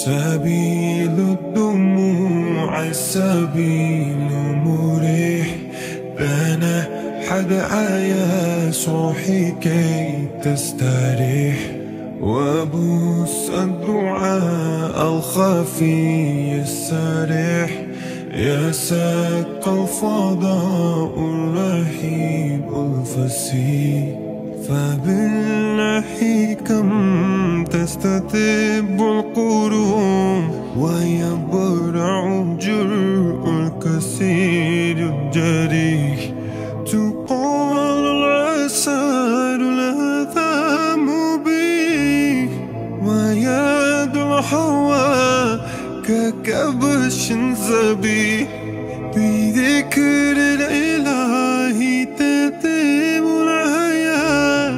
سبيل الدموع السبيل مريح، بان حد عياس روحي كي تستريح، وبوس الدعاء الخفي السريح، يساق الفضاء الرهيب الفسيح، فبالله كم تستتب القلوب، ويبرع جرء الكثير الجريح، تقال العسار الأثام به، ويد الحوى ككبش ذبيح، بذكر الإله تتم الحياة،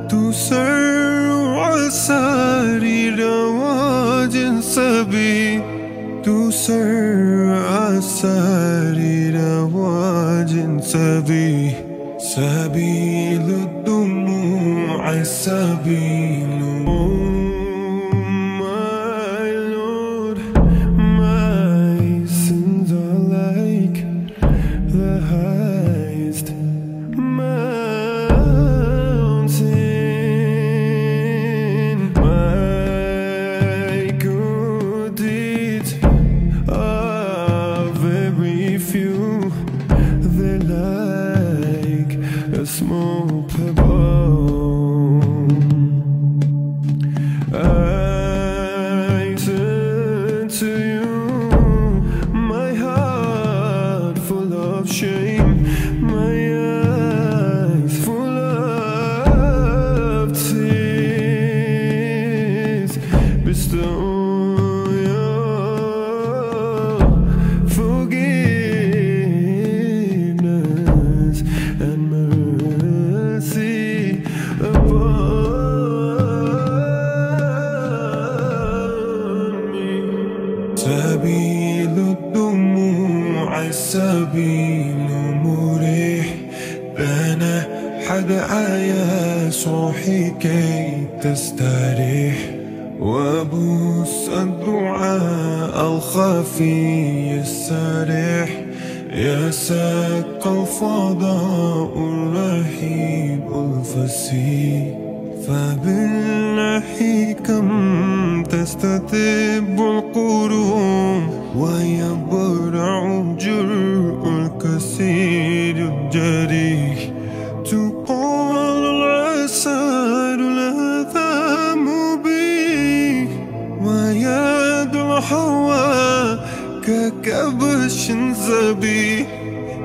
تسر عسار رواج سبيح، تسر عسار رواج سبيح، سبيل الدموع السبيل. Small pebble, I turn to you, my heart full of shame, my eyes full of tears, bestow your forgiveness and mercy upon me. سبيل الدموع السبيل مريح، بان حد عياس روحي كي تستريح، وبوس الدعاء الخفي السريح، يساق الفضاء الرهيب الفسيح، فبالله كم تستتب القلوب، ويبرع جرء الكثير الجريح، تقال العسار الأثام به، ويد الحوى ككبش ذبيح،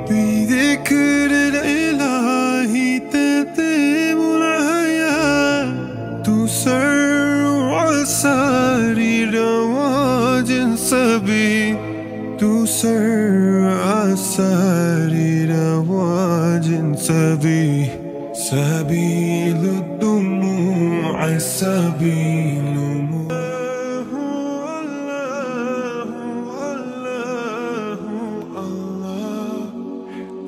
بذكر الإله تتم الحياة، تسر عسار رواج سبيح، تسر عسار رواج سبيح، سبيل الدموع السبيل.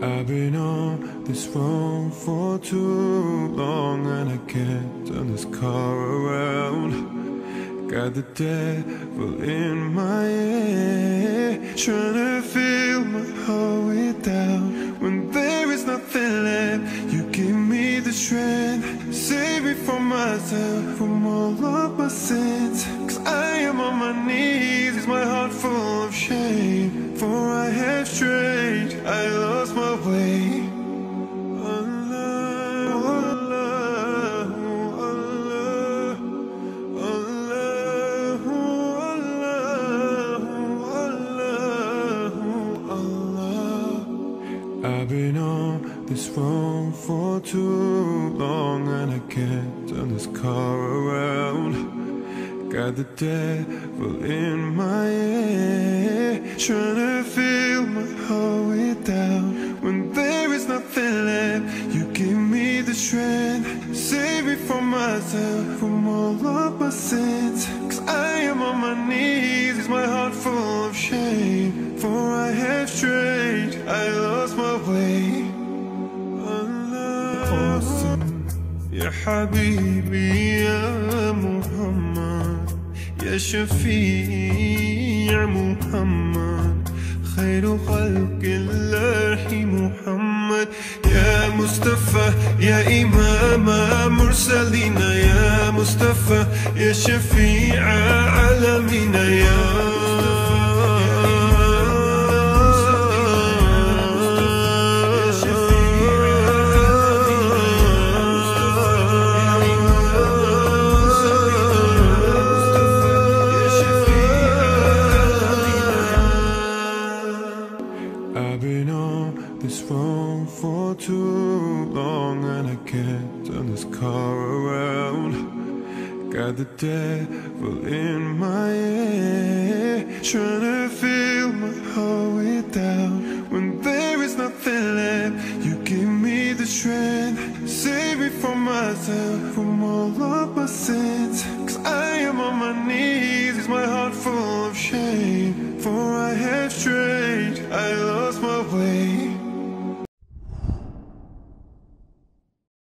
I've been on this road for too long, and I can't turn this car around. Got the devil in my head, trying to fill my heart with doubt. When there is nothing left, you give me the strength, save me from myself, from all of my sins. 'Cause I am on my knees, is my heart full of shame, for I have strayed, I lost my way. I've been on this road for too long, and I can't turn this car around. Got the devil in my head, trying to fill my heart with doubt. When there is nothing left, you give me the strength, save me from myself, from all of my sins. 'Cause I am on my knees, is my heart full of shame, for I have strayed, I lost my way. Allah, Ya Habibi, Ya Muhammad, يا شفيع محمد خير خلق الله محمد يا مصطفى يا إمام مرسلين يا مصطفى يا شفيع عالمنا يا I've been on this road for too long and I can't turn this car around. Got the devil in my head, trying to fill my heart with doubt. When there is nothing left, you give me the strength. Save me from myself, from all of my sins. Cause I am on my knees, is my heart full of shame. For I have strayed, I lost my way.